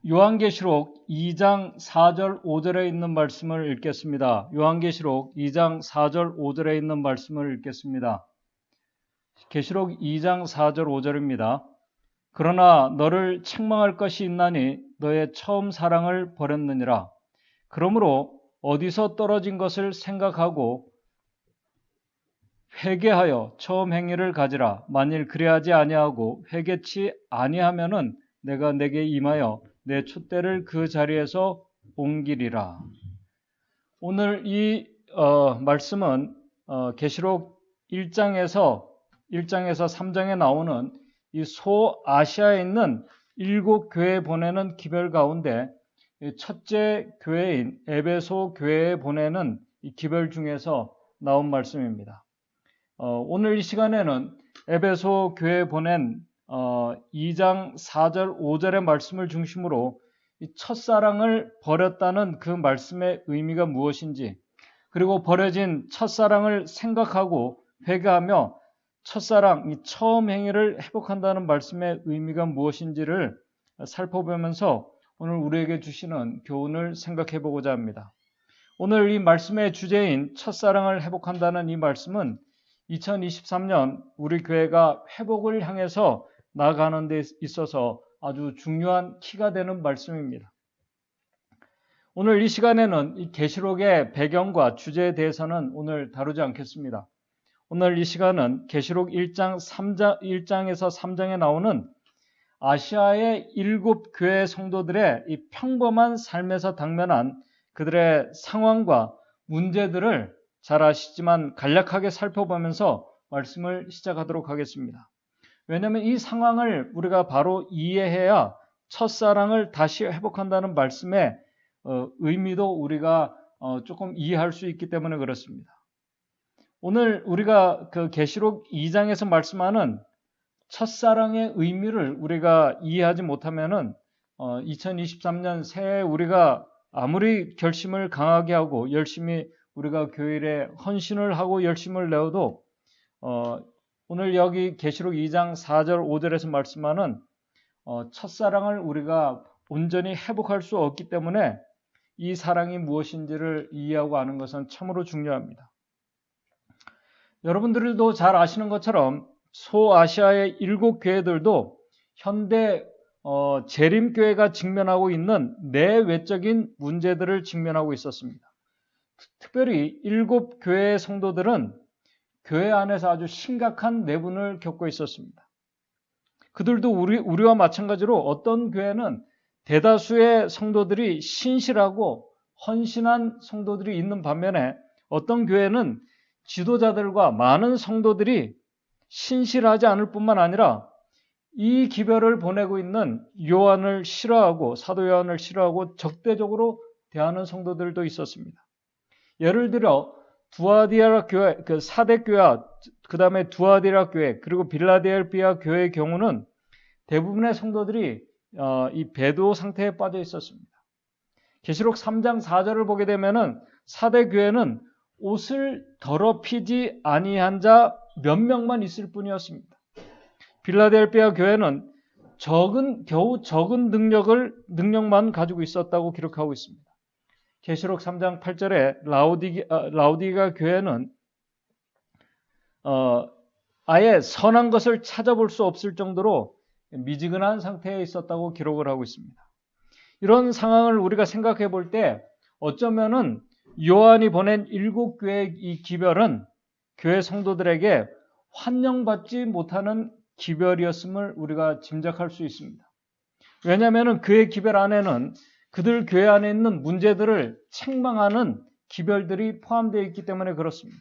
요한계시록 2장 4절 5절에 있는 말씀을 읽겠습니다. 요한계시록 2장 4절 5절에 있는 말씀을 읽겠습니다. 계시록 2장 4절 5절입니다. 그러나 너를 책망할 것이 있나니 너의 처음 사랑을 버렸느니라. 그러므로 어디서 떨어진 것을 생각하고 회개하여 처음 행위를 가지라. 만일 그리하지 아니하고 회개치 아니하면은 내가 내게 임하여 내 촛대를 그 자리에서 옮기리라. 오늘 이 말씀은 계시록 1장에서 3장에 나오는 이 소아시아에 있는 7교회에 보내는 기별 가운데 첫째 교회인 에베소 교회에 보내는 이 기별 중에서 나온 말씀입니다. 오늘 이 시간에는 에베소 교회에 보낸 2장 4절 5절의 말씀을 중심으로 이 첫사랑을 버렸다는 그 말씀의 의미가 무엇인지, 그리고 버려진 첫사랑을 생각하고 회개하며 첫사랑, 이 처음 행위를 회복한다는 말씀의 의미가 무엇인지를 살펴보면서 오늘 우리에게 주시는 교훈을 생각해 보고자 합니다. 오늘 이 말씀의 주제인 첫사랑을 회복한다는 이 말씀은 2023년 우리 교회가 회복을 향해서 나아가는 데 있어서 아주 중요한 키가 되는 말씀입니다. 오늘 이 시간에는 이 계시록의 배경과 주제에 대해서는 오늘 다루지 않겠습니다. 오늘 이 시간은 계시록 1장에서 3장에 나오는 아시아의 7교회 성도들의 이 평범한 삶에서 당면한 그들의 상황과 문제들을 잘 아시지만 간략하게 살펴보면서 말씀을 시작하도록 하겠습니다. 왜냐하면 이 상황을 우리가 바로 이해해야 첫사랑을 다시 회복한다는 말씀의 의미도 우리가 조금 이해할 수 있기 때문에 그렇습니다. 오늘 우리가 그 계시록 2장에서 말씀하는 첫사랑의 의미를 우리가 이해하지 못하면은 2023년 새해 우리가 아무리 결심을 강하게 하고 열심히 우리가 교일에 헌신을 하고 열심을 내어도 오늘 여기 계시록 2장 4절 5절에서 말씀하는 첫사랑을 우리가 온전히 회복할 수 없기 때문에 이 사랑이 무엇인지를 이해하고 아는 것은 참으로 중요합니다. 여러분들도 잘 아시는 것처럼 소아시아의 7교회들도 현대 재림교회가 직면하고 있는 내외적인 문제들을 직면하고 있었습니다. 특별히 7교회의 성도들은 교회 안에서 아주 심각한 내분을 겪고 있었습니다. 그들도 우리와 마찬가지로 어떤 교회는 대다수의 성도들이 신실하고 헌신한 성도들이 있는 반면에 어떤 교회는 지도자들과 많은 성도들이 신실하지 않을 뿐만 아니라 이 기별을 보내고 있는 요한을 싫어하고 사도 요한을 싫어하고 적대적으로 대하는 성도들도 있었습니다. 예를 들어 두아디라 교회, 그 사대 교회와 그 다음에 두아디라 교회 그리고 빌라델피아 교회의 경우는 대부분의 성도들이 이 배도 상태에 빠져 있었습니다. 계시록 3장 4절을 보게 되면은 사대 교회는 옷을 더럽히지 아니한 자 몇 명만 있을 뿐이었습니다. 빌라델피아 교회는 겨우 적은 능력만 가지고 있었다고 기록하고 있습니다. 계시록 3장 8절에 라우디가 교회는 아예 선한 것을 찾아볼 수 없을 정도로 미지근한 상태에 있었다고 기록을 하고 있습니다. 이런 상황을 우리가 생각해 볼 때 어쩌면은 요한이 보낸 7교회의 이 기별은 교회 성도들에게 환영받지 못하는 기별이었음을 우리가 짐작할 수 있습니다. 왜냐하면 그의 기별 안에는 그들 교회 안에 있는 문제들을 책망하는 기별들이 포함되어 있기 때문에 그렇습니다.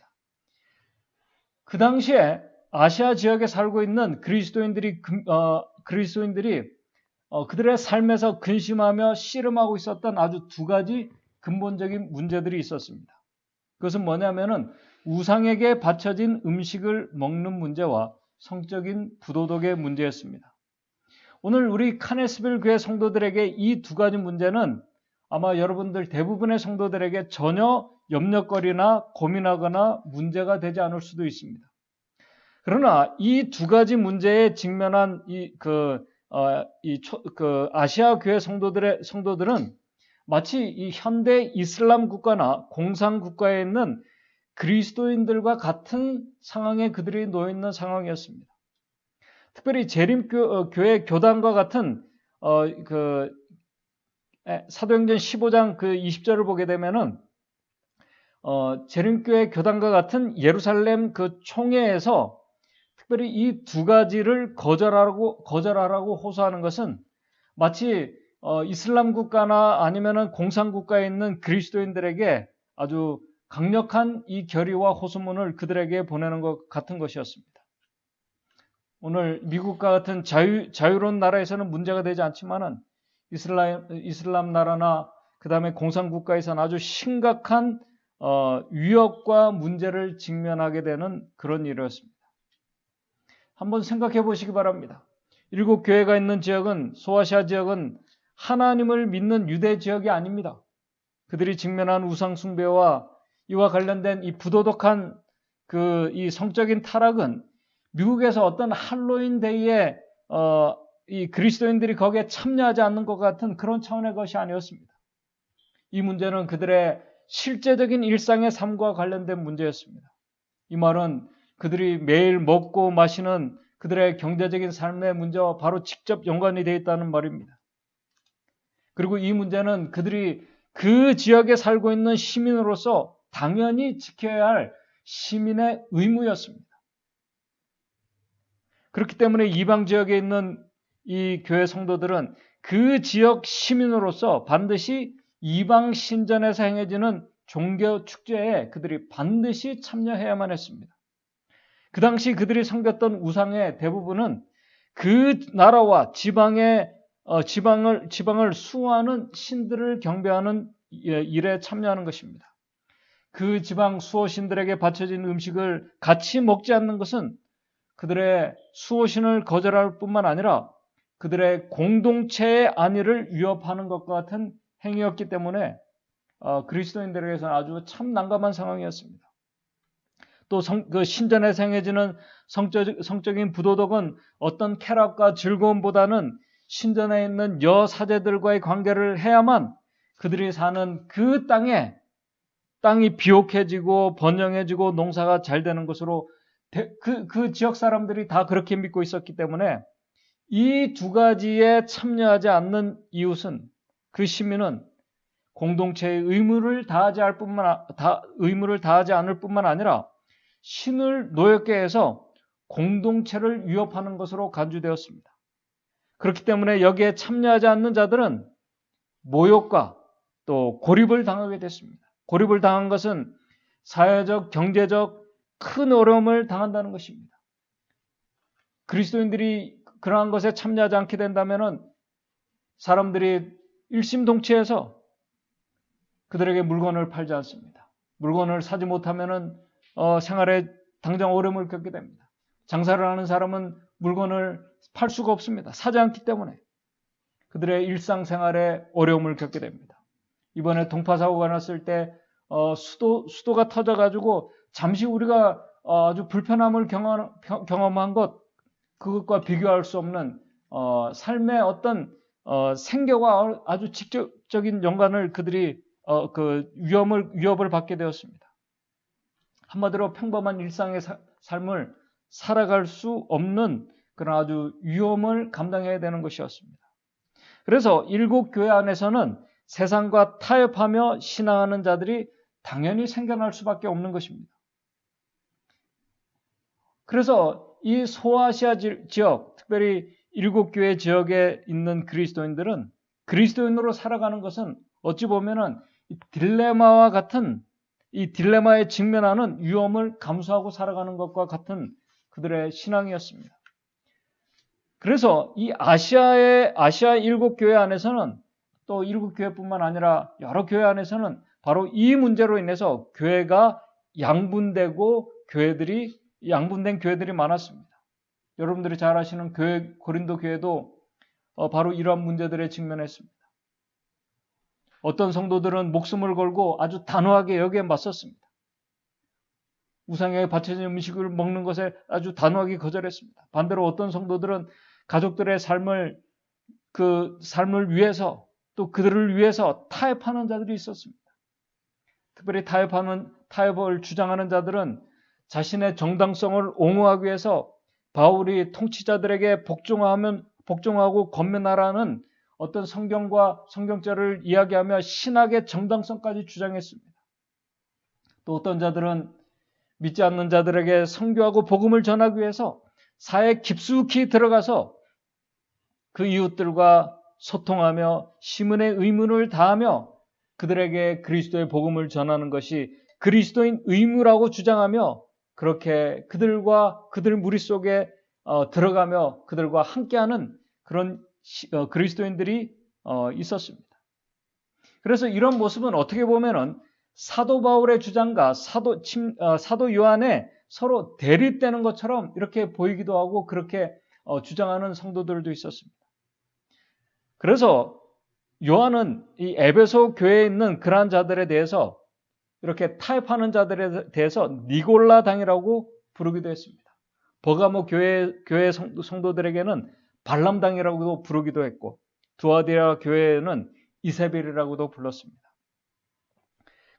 그 당시에 아시아 지역에 살고 있는 그리스도인들이 그들의 삶에서 근심하며 씨름하고 있었던 아주 두 가지 근본적인 문제들이 있었습니다. 그것은 뭐냐면은 우상에게 바쳐진 음식을 먹는 문제와 성적인 부도덕의 문제였습니다. 오늘 우리 카네스빌 교회 성도들에게 이 두 가지 문제는 아마 여러분들 대부분의 성도들에게 전혀 염려거리나 고민하거나 문제가 되지 않을 수도 있습니다. 그러나 이 두 가지 문제에 직면한 아시아 교회 성도들은 마치 이 현대 이슬람 국가나 공산 국가에 있는 그리스도인들과 같은 상황에 그들이 놓여 있는 상황이었습니다. 특별히 재림교회 교단과 같은 사도행전 15장 20절을 보게 되면은 재림교회 교단과 같은 예루살렘 총회에서 특별히 이 두 가지를 거절하라고 호소하는 것은 마치 이슬람 국가나 아니면은 공산 국가에 있는 그리스도인들에게 아주 강력한 이 결의와 호소문을 그들에게 보내는 것 같은 것이었습니다. 오늘 미국과 같은 자유로운 나라에서는 문제가 되지 않지만은 이슬람 나라나 그 다음에 공산 국가에서는 아주 심각한 위협과 문제를 직면하게 되는 그런 일이었습니다. 한번 생각해 보시기 바랍니다. 7교회가 있는 지역은, 소아시아 지역은 하나님을 믿는 유대 지역이 아닙니다. 그들이 직면한 우상 숭배와 이와 관련된 이 부도덕한 이 성적인 타락은 미국에서 어떤 할로윈 데이에 이 그리스도인들이 거기에 참여하지 않는 것 같은 그런 차원의 것이 아니었습니다. 이 문제는 그들의 실제적인 일상의 삶과 관련된 문제였습니다. 이 말은 그들이 매일 먹고 마시는 그들의 경제적인 삶의 문제와 바로 직접 연관이 되어 있다는 말입니다. 그리고 이 문제는 그들이 그 지역에 살고 있는 시민으로서 당연히 지켜야 할 시민의 의무였습니다. 그렇기 때문에 이방 지역에 있는 이 교회 성도들은 그 지역 시민으로서 반드시 이방 신전에서 행해지는 종교 축제에 그들이 반드시 참여해야만 했습니다. 그 당시 그들이 섬겼던 우상의 대부분은 그 나라와 지방을 수호하는 신들을 경배하는 일에 참여하는 것입니다. 그 지방 수호신들에게 바쳐진 음식을 같이 먹지 않는 것은 그들의 수호신을 거절할 뿐만 아니라 그들의 공동체의 안위를 위협하는 것과 같은 행위였기 때문에 그리스도인들에게서는 아주 참 난감한 상황이었습니다. 또 신전에서 행해지는 성적인 부도덕은 어떤 쾌락과 즐거움보다는 신전에 있는 여사제들과의 관계를 해야만 그들이 사는 그 땅이 비옥해지고 번영해지고 농사가 잘 되는 것으로 그 지역 사람들이 다 그렇게 믿고 있었기 때문에 이 두 가지에 참여하지 않는 이웃은, 그 시민은 공동체의 의무를 다하지 않을 뿐만 아니라 신을 노엽게 해서 공동체를 위협하는 것으로 간주되었습니다. 그렇기 때문에 여기에 참여하지 않는 자들은 모욕과 또 고립을 당하게 됐습니다. 고립을 당한 것은 사회적, 경제적 큰 어려움을 당한다는 것입니다. 그리스도인들이 그러한 것에 참여하지 않게 된다면 사람들이 일심동체해서 그들에게 물건을 팔지 않습니다. 물건을 사지 못하면 생활에 당장 어려움을 겪게 됩니다. 장사를 하는 사람은 물건을 팔 수가 없습니다. 사지 않기 때문에 그들의 일상생활에 어려움을 겪게 됩니다. 이번에 동파사고가 났을 때 수도가 터져가지고 잠시 우리가 아주 불편함을 경험한 그것과 비교할 수 없는 삶의 어떤 생계와 아주 직접적인 연관을 그들이 위협을 받게 되었습니다. 한마디로 평범한 일상의 삶을 살아갈 수 없는 그런 아주 위험을 감당해야 되는 것이었습니다. 그래서 7교회 안에서는 세상과 타협하며 신앙하는 자들이 당연히 생겨날 수밖에 없는 것입니다. 그래서 이 소아시아 지역, 특별히 7교회 지역에 있는 그리스도인들은 그리스도인으로 살아가는 것은 어찌 보면은 딜레마와 같은 이 딜레마에 직면하는 위험을 감수하고 살아가는 것과 같은 그들의 신앙이었습니다. 그래서 이 아시아 7교회 안에서는 또 7교회뿐만 아니라 여러 교회 안에서는 바로 이 문제로 인해서 교회가 양분되고 양분된 교회들이 많았습니다. 여러분들이 잘 아시는 고린도 교회도 바로 이러한 문제들에 직면했습니다. 어떤 성도들은 목숨을 걸고 아주 단호하게 여기에 맞섰습니다. 우상에 바쳐진 음식을 먹는 것에 아주 단호하게 거절했습니다. 반대로 어떤 성도들은 가족들의 삶을 위해서 또 그들을 위해서 타협하는 자들이 있었습니다. 특별히 타협을 주장하는 자들은 자신의 정당성을 옹호하기 위해서 바울이 통치자들에게 복종하고 건면하라는 어떤 성경과 성경절을 이야기하며 신학의 정당성까지 주장했습니다. 또 어떤 자들은 믿지 않는 자들에게 선교하고 복음을 전하기 위해서 사회에 깊숙이 들어가서 그 이웃들과 소통하며 시민의 의무를 다하며 그들에게 그리스도의 복음을 전하는 것이 그리스도인 의무라고 주장하며 그렇게 그들 무리 속에 들어가며 그들과 함께하는 그런 그리스도인들이 있었습니다. 그래서 이런 모습은 어떻게 보면은 사도 바울의 주장과 사도 요한의 서로 대립되는 것처럼 이렇게 보이기도 하고 그렇게 주장하는 성도들도 있었습니다. 그래서 요한은 이 에베소 교회에 있는 그러한 자들에 대해서 이렇게 타협하는 자들에 대해서 니골라당이라고 부르기도 했습니다. 버가모 교회 성도들에게는 발람당이라고도 부르기도 했고 두아디라 교회에는 이세벨이라고도 불렀습니다.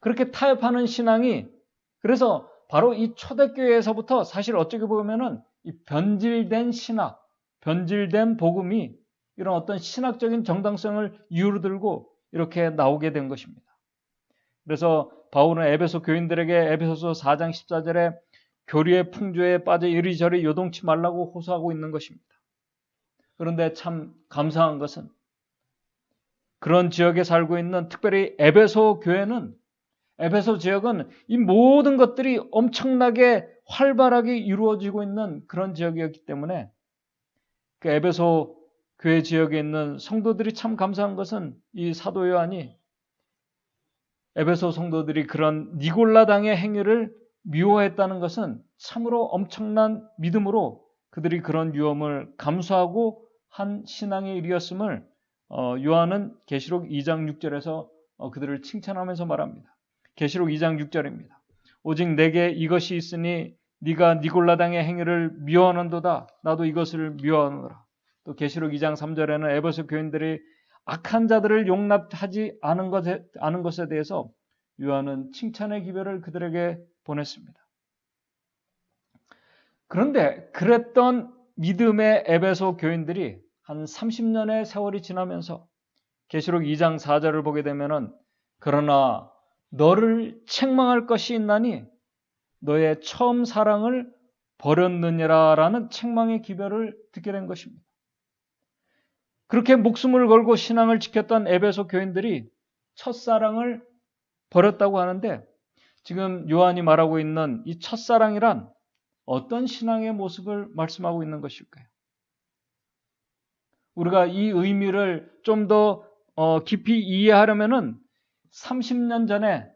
그렇게 타협하는 신앙이 그래서 바로 이 초대교회에서부터 사실 어떻게 보면은 이 변질된 신학, 변질된 복음이 이런 어떤 신학적인 정당성을 이유로 들고 이렇게 나오게 된 것입니다. 그래서 바울은 에베소 교인들에게 에베소서 4장 14절에 교리의 풍조에 빠져 이리저리 요동치 말라고 호소하고 있는 것입니다. 그런데 참 감사한 것은 그런 지역에 살고 있는 특별히 에베소 지역은 이 모든 것들이 엄청나게 활발하게 이루어지고 있는 그런 지역이었기 때문에 그 에베소 교회 지역에 있는 성도들이 참 감사한 것은 이 사도 요한이 에베소 성도들이 그런 니골라당의 행위를 미워했다는 것은 참으로 엄청난 믿음으로 그들이 그런 위험을 감수하고 한 신앙의 일이었음을 요한은 계시록 2장 6절에서 그들을 칭찬하면서 말합니다. 계시록 2장 6절입니다. 오직 내게 이것이 있으니 네가 니골라당의 행위를 미워하는도다. 나도 이것을 미워하노라. 또 계시록 2장 3절에는 에베소 교인들이 악한 자들을 용납하지 않은 것에 대해서 요한은 칭찬의 기별을 그들에게 보냈습니다. 그런데 그랬던 믿음의 에베소 교인들이 한 30년의 세월이 지나면서 계시록 2장 4절을 보게 되면은 그러나 너를 책망할 것이 있나니 너의 처음 사랑을 버렸느니라라는 책망의 기별을 듣게 된 것입니다. 그렇게 목숨을 걸고 신앙을 지켰던 에베소 교인들이 첫사랑을 버렸다고 하는데 지금 요한이 말하고 있는 이 첫사랑이란 어떤 신앙의 모습을 말씀하고 있는 것일까요? 우리가 이 의미를 좀 더 깊이 이해하려면은 30년 전에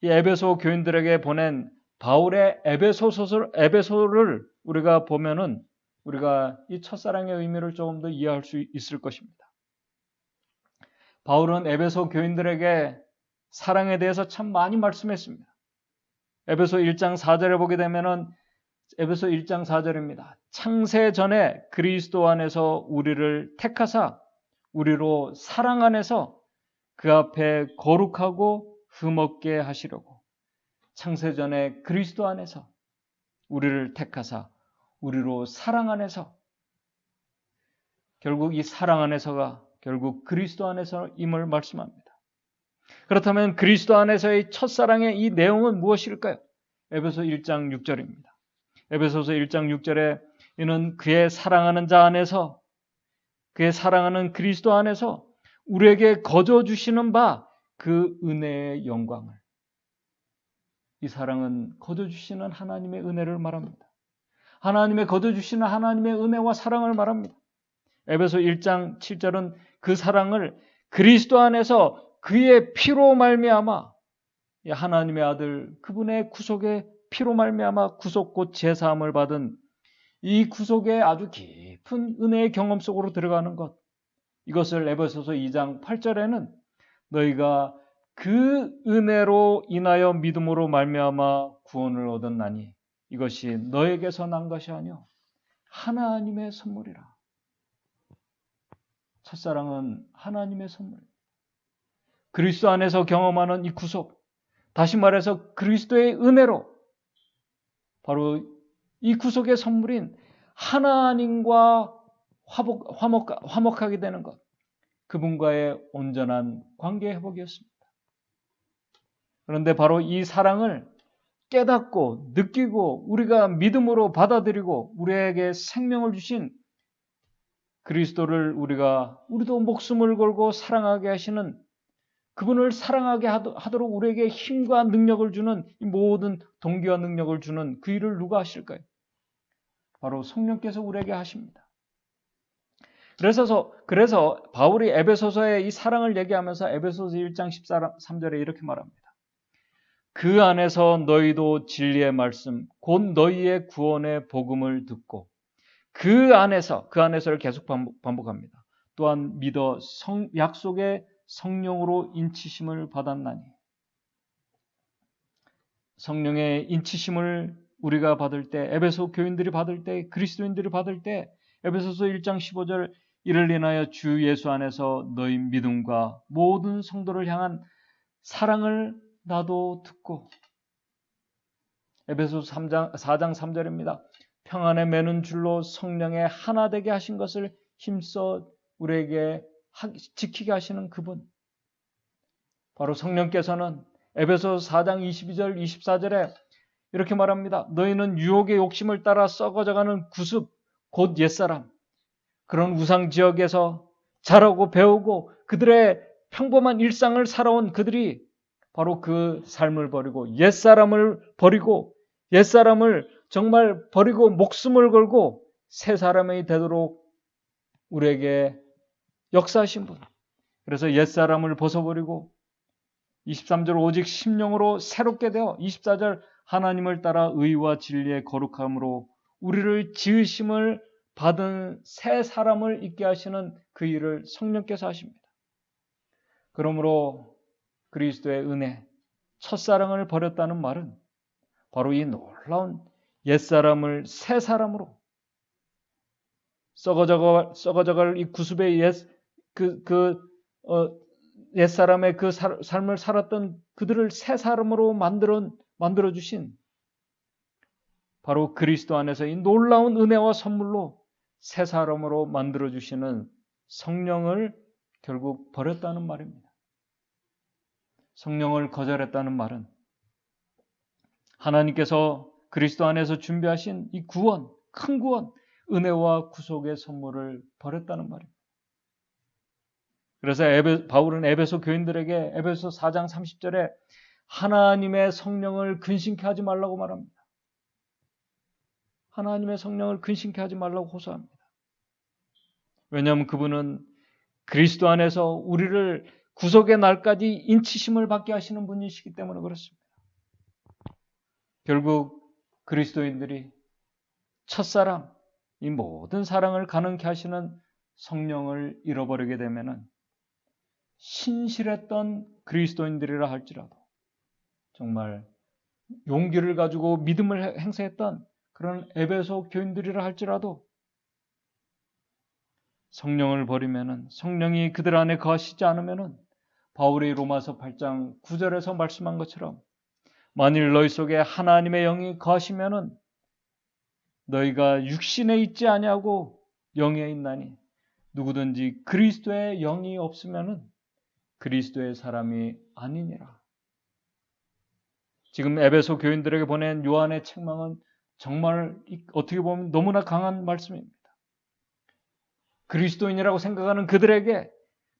이 에베소 교인들에게 보낸 바울의 에베소를 우리가 보면은 우리가 이 첫사랑의 의미를 조금 더 이해할 수 있을 것입니다. 바울은 에베소 교인들에게 사랑에 대해서 참 많이 말씀했습니다. 에베소 1장 4절에 보게 되면은 에베소 1장 4절입니다. 창세 전에 그리스도 안에서 우리를 택하사 우리로 사랑 안에서 그 앞에 거룩하고 흠없게 하시려고 창세 전에 그리스도 안에서 우리를 택하사 우리로 사랑 안에서 결국 이 사랑 안에서가 결국 그리스도 안에서임을 말씀합니다. 그렇다면 그리스도 안에서의 첫사랑의 이 내용은 무엇일까요? 에베소 1장 6절입니다. 에베소서 1장 6절에 이는 그의 사랑하는 자 안에서 그의 사랑하는 그리스도 안에서 우리에게 거저 주시는 바 그 은혜의 영광을 이 사랑은 거저 주시는 하나님의 은혜를 말합니다. 하나님의 거저 주시는 하나님의 은혜와 사랑을 말합니다. 에베소 1장 7절은 그 사랑을 그리스도 안에서 그의 피로 말미암아 하나님의 아들 그분의 구속의 피로 말미암아 구속 곧 제사함을 받은 이 구속의 아주 깊은 은혜의 경험 속으로 들어가는 것 이것을 에베소서 2장 8절에는 너희가 그 은혜로 인하여 믿음으로 말미암아 구원을 얻었나니 이것이 너에게서 난 것이 아니요 하나님의 선물이라. 첫사랑은 하나님의 선물. 그리스도 안에서 경험하는 이 구속, 다시 말해서 그리스도의 은혜로 바로 이 구속의 선물인 하나님과 화목하게 되는 것, 그분과의 온전한 관계 회복이었습니다. 그런데 바로 이 사랑을 깨닫고 느끼고 우리가 믿음으로 받아들이고 우리에게 생명을 주신 그리스도를 우리도 목숨을 걸고 사랑하게 하시는 그분을 사랑하게 하도록 우리에게 힘과 능력을 주는 이 모든 동기와 능력을 주는 그 일을 누가 하실까요? 바로 성령께서 우리에게 하십니다. 그래서 바울이 에베소서의 이 사랑을 얘기하면서 에베소서 1장 13절에 이렇게 말합니다. 그 안에서 너희도 진리의 말씀 곧 너희의 구원의 복음을 듣고 그 안에서를 계속 반복합니다. 또한 믿어 약속의 성령으로 인치심을 받았나니. 성령의 인치심을 우리가 받을 때, 에베소 교인들이 받을 때, 그리스도인들이 받을 때 에베소서 1장 15절 이를 인하여 주 예수 안에서 너희 믿음과 모든 성도를 향한 사랑을 나도 듣고. 에베소서 4장 3절입니다. 평안에 매는 줄로 성령의 하나 되게 하신 것을 힘써 우리에게 지키게 하시는 그분. 바로 성령께서는 에베소서 4장 22절 24절에 이렇게 말합니다. 너희는 유혹의 욕심을 따라 썩어져가는 구습 곧 옛사람, 그런 우상 지역에서 자라고 배우고 그들의 평범한 일상을 살아온 그들이 바로 그 삶을 버리고 옛사람을 정말 버리고 목숨을 걸고 새 사람이 되도록 우리에게 역사하신 분. 그래서 옛사람을 벗어버리고 23절 오직 심령으로 새롭게 되어 24절 하나님을 따라 의와 진리의 거룩함으로 우리를 지으심을 받은 새 사람을 있게 하시는 그 일을 성령께서 하십니다. 그러므로 그리스도의 은혜, 첫사랑을 버렸다는 말은 바로 이 놀라운 옛사람을 새 사람으로 썩어져갈 이 구습의 옛사람의 그 삶을 살았던 그들을 새 사람으로 만들어 주신 바로 그리스도 안에서 이 놀라운 은혜와 선물로 새 사람으로 만들어 주시는 성령을 결국 버렸다는 말입니다. 성령을 거절했다는 말은 하나님께서 그리스도 안에서 준비하신 이 구원, 큰 구원, 은혜와 구속의 선물을 버렸다는 말입니다. 그래서 바울은 에베소 교인들에게 에베소 4장 30절에 하나님의 성령을 근심케 하지 말라고 말합니다. 하나님의 성령을 근심케 하지 말라고 호소합니다. 왜냐하면 그분은 그리스도 안에서 우리를 구속의 날까지 인치심을 받게 하시는 분이시기 때문에 그렇습니다. 결국 그리스도인들이 첫사랑, 이 모든 사랑을 가능케 하시는 성령을 잃어버리게 되면은 신실했던 그리스도인들이라 할지라도 정말 용기를 가지고 믿음을 행사했던 그런 에베소 교인들이라 할지라도 성령을 버리면은 성령이 그들 안에 거하시지 않으면은 바울이 로마서 8장 9절에서 말씀한 것처럼 만일 너희 속에 하나님의 영이 거하시면은 너희가 육신에 있지 아니하고 영에 있나니 누구든지 그리스도의 영이 없으면은 그리스도의 사람이 아니니라. 지금 에베소 교인들에게 보낸 요한의 책망은 정말 어떻게 보면 너무나 강한 말씀입니다. 그리스도인이라고 생각하는 그들에게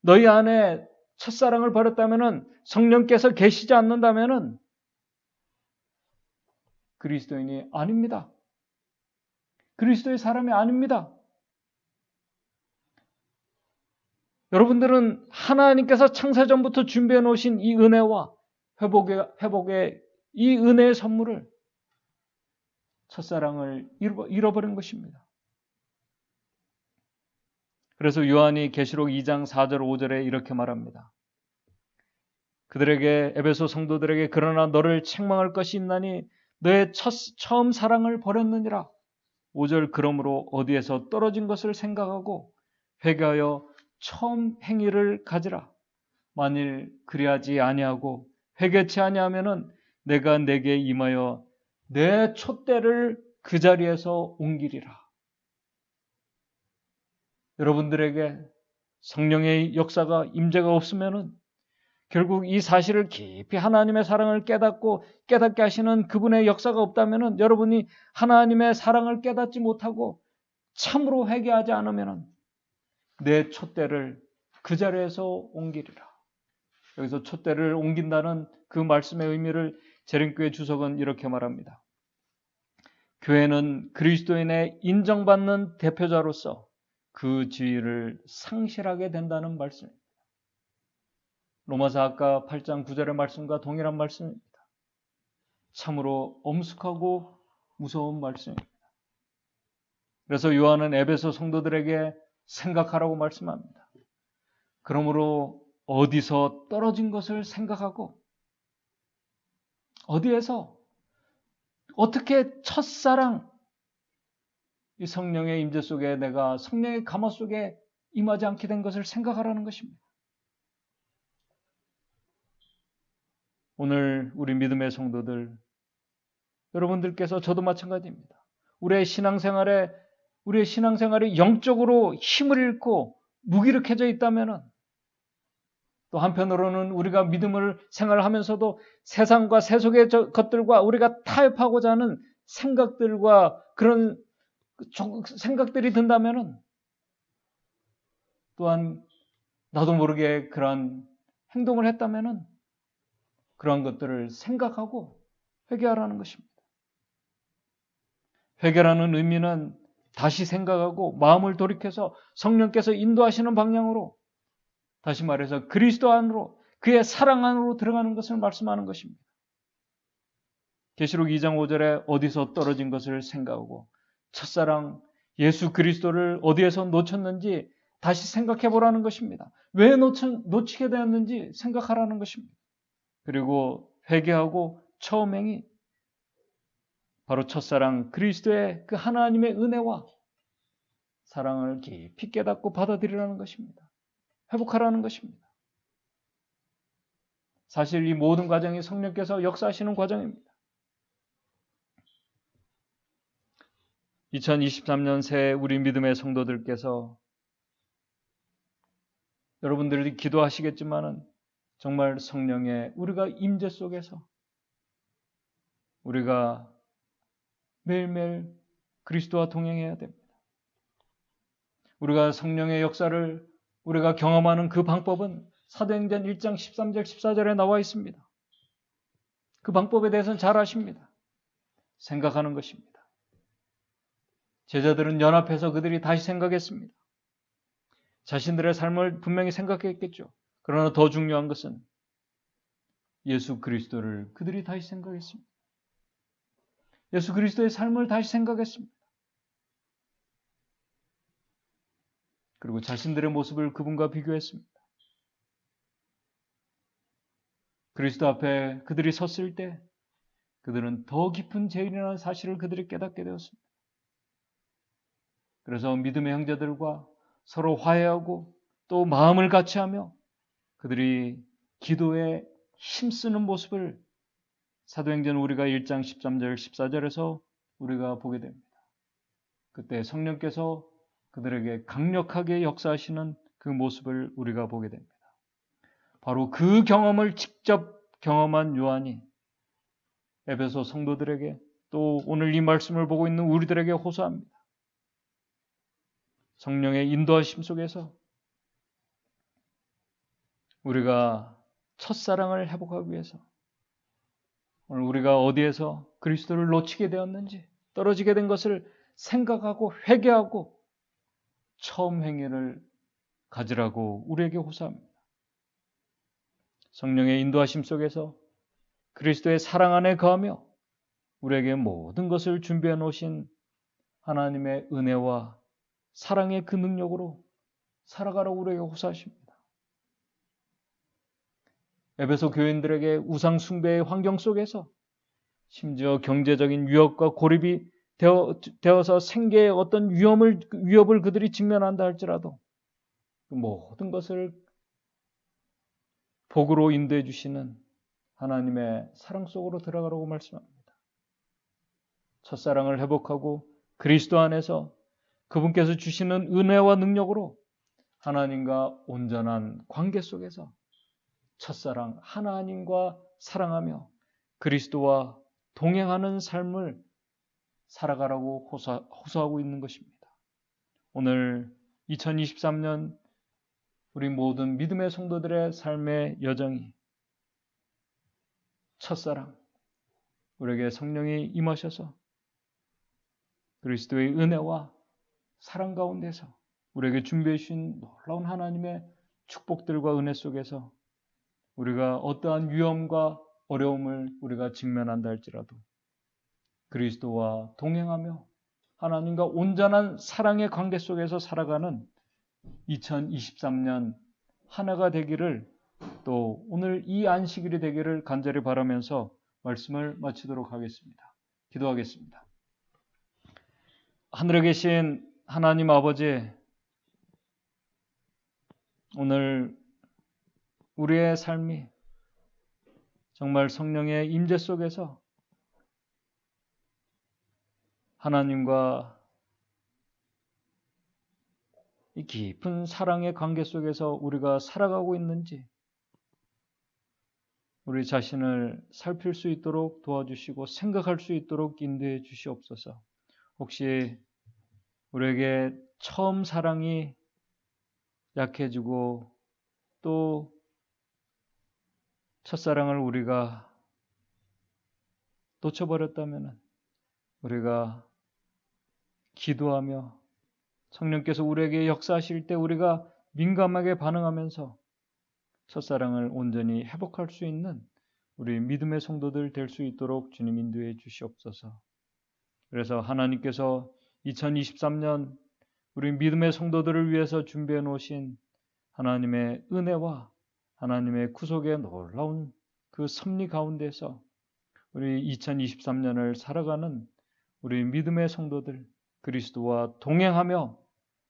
너희 안에 첫사랑을 버렸다면은 성령께서 계시지 않는다면은 그리스도인이 아닙니다. 그리스도의 사람이 아닙니다. 여러분들은 하나님께서 창세전부터 준비해 놓으신 이 은혜와 회복의 이 은혜의 선물을 첫사랑을 잃어버린 것입니다. 그래서 요한이 계시록 2장 4절 5절에 이렇게 말합니다. 그들에게 에베소 성도들에게 그러나 너를 책망할 것이 있나니 너의 처음 사랑을 버렸느니라. 5절 그러므로 어디에서 떨어진 것을 생각하고 회개하여 처음 행위를 가지라. 만일 그리하지 아니하고 회개치 아니하면은 내가 내게 임하여 내 촛대를 그 자리에서 옮기리라. 여러분들에게 성령의 역사가 임재가 없으면은 결국 이 사실을 깊이 하나님의 사랑을 깨닫게 하시는 그분의 역사가 없다면은 여러분이 하나님의 사랑을 깨닫지 못하고 참으로 회개하지 않으면은 내 촛대를 그 자리에서 옮기리라. 여기서 촛대를 옮긴다는 그 말씀의 의미를 재림교회 주석은 이렇게 말합니다. 교회는 그리스도인의 인정받는 대표자로서 그 지위를 상실하게 된다는 말씀입니다. 로마서 아까 8장 9절의 말씀과 동일한 말씀입니다. 참으로 엄숙하고 무서운 말씀입니다. 그래서 요한은 에베소 성도들에게 생각하라고 말씀합니다. 그러므로 어디서 떨어진 것을 생각하고 어디에서 어떻게 첫사랑 이 성령의 임재 속에 내가 성령의 감화 속에 임하지 않게 된 것을 생각하라는 것입니다. 오늘 우리 믿음의 성도들 여러분들께서 저도 마찬가지입니다. 우리의 신앙생활에 영적으로 힘을 잃고 무기력해져 있다면은 또 한편으로는 우리가 믿음을 생활하면서도 세상과 세속의 것들과 우리가 타협하고자 하는 생각들과 그런 생각들이 든다면은 또한 나도 모르게 그러한 행동을 했다면은 그러한 것들을 생각하고 회개하라는 것입니다. 회개라는 의미는 다시 생각하고 마음을 돌이켜서 성령께서 인도하시는 방향으로 다시 말해서 그리스도 안으로 그의 사랑 안으로 들어가는 것을 말씀하는 것입니다. 계시록 2장 5절에 어디서 떨어진 것을 생각하고 첫사랑 예수 그리스도를 어디에서 놓쳤는지 다시 생각해 보라는 것입니다. 왜 놓치게 되었는지 생각하라는 것입니다. 그리고 회개하고 처음 행위 바로 첫사랑 그리스도의 그 하나님의 은혜와 사랑을 깊이 깨닫고 받아들이라는 것입니다. 회복하라는 것입니다. 사실 이 모든 과정이 성령께서 역사하시는 과정입니다. 2023년 새해 우리 믿음의 성도들께서 여러분들이 기도하시겠지만은 정말 성령의 우리가 임재 속에서 우리가 매일매일 그리스도와 동행해야 됩니다. 우리가 성령의 역사를 우리가 경험하는 그 방법은 사도행전 1장 13절 14절에 나와 있습니다. 그 방법에 대해서는 잘 아십니다. 생각하는 것입니다. 제자들은 연합해서 그들이 다시 생각했습니다. 자신들의 삶을 분명히 생각했겠죠. 그러나 더 중요한 것은 예수 그리스도를 그들이 다시 생각했습니다. 예수 그리스도의 삶을 다시 생각했습니다. 그리고 자신들의 모습을 그분과 비교했습니다. 그리스도 앞에 그들이 섰을 때 그들은 더 깊은 죄인이라는 사실을 그들이 깨닫게 되었습니다. 그래서 믿음의 형제들과 서로 화해하고 또 마음을 같이하며 그들이 기도에 힘쓰는 모습을 사도행전 우리가 1장 13절 14절에서 우리가 보게 됩니다. 그때 성령께서 그들에게 강력하게 역사하시는 그 모습을 우리가 보게 됩니다. 바로 그 경험을 직접 경험한 요한이 에베소 성도들에게 또 오늘 이 말씀을 보고 있는 우리들에게 호소합니다. 성령의 인도하심 속에서 우리가 첫사랑을 회복하기 위해서 오늘 우리가 어디에서 그리스도를 놓치게 되었는지 떨어지게 된 것을 생각하고 회개하고 처음 행위를 가지라고 우리에게 호소합니다. 성령의 인도하심 속에서 그리스도의 사랑 안에 거하며 우리에게 모든 것을 준비해 놓으신 하나님의 은혜와 사랑의 그 능력으로 살아가라고 우리에게 호소하십니다. 에베소 교인들에게 우상 숭배의 환경 속에서 심지어 경제적인 위협과 고립이 되어서 생계의 어떤 위협을 그들이 직면한다 할지라도 그 모든 것을 복으로 인도해 주시는 하나님의 사랑 속으로 들어가라고 말씀합니다. 첫사랑을 회복하고 그리스도 안에서 그분께서 주시는 은혜와 능력으로 하나님과 온전한 관계 속에서 첫사랑 하나님과 사랑하며 그리스도와 동행하는 삶을 살아가라고 호소하고 있는 것입니다. 오늘 2023년 우리 모든 믿음의 성도들의 삶의 여정이 첫사랑, 우리에게 성령이 임하셔서 그리스도의 은혜와 사랑 가운데서 우리에게 준비해 주신 놀라운 하나님의 축복들과 은혜 속에서 우리가 어떠한 위험과 어려움을 우리가 직면한다 할지라도 그리스도와 동행하며 하나님과 온전한 사랑의 관계 속에서 살아가는 2023년 한 해가 되기를, 또 오늘 이 안식일이 되기를 간절히 바라면서 말씀을 마치도록 하겠습니다. 기도하겠습니다. 하늘에 계신 하나님 아버지, 오늘 우리의 삶이 정말 성령의 임재 속에서 하나님과 이 깊은 사랑의 관계 속에서 우리가 살아가고 있는지 우리 자신을 살필 수 있도록 도와주시고 생각할 수 있도록 인도해 주시옵소서. 혹시 우리에게 처음 사랑이 약해지고 또 첫사랑을 우리가 놓쳐버렸다면 우리가 기도하며 성령께서 우리에게 역사하실 때 우리가 민감하게 반응하면서 첫사랑을 온전히 회복할 수 있는 우리 믿음의 성도들 될 수 있도록 주님 인도해 주시옵소서. 그래서 하나님께서 2023년 우리 믿음의 성도들을 위해서 준비해 놓으신 하나님의 은혜와 하나님의 구속의 놀라운 그 섭리 가운데서 우리 2023년을 살아가는 우리 믿음의 성도들, 그리스도와 동행하며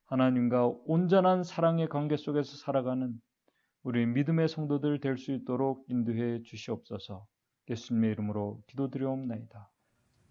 하나님과 온전한 사랑의 관계 속에서 살아가는 우리 믿음의 성도들 될 수 있도록 인도해 주시옵소서. 예수님의 이름으로 기도드리옵나이다.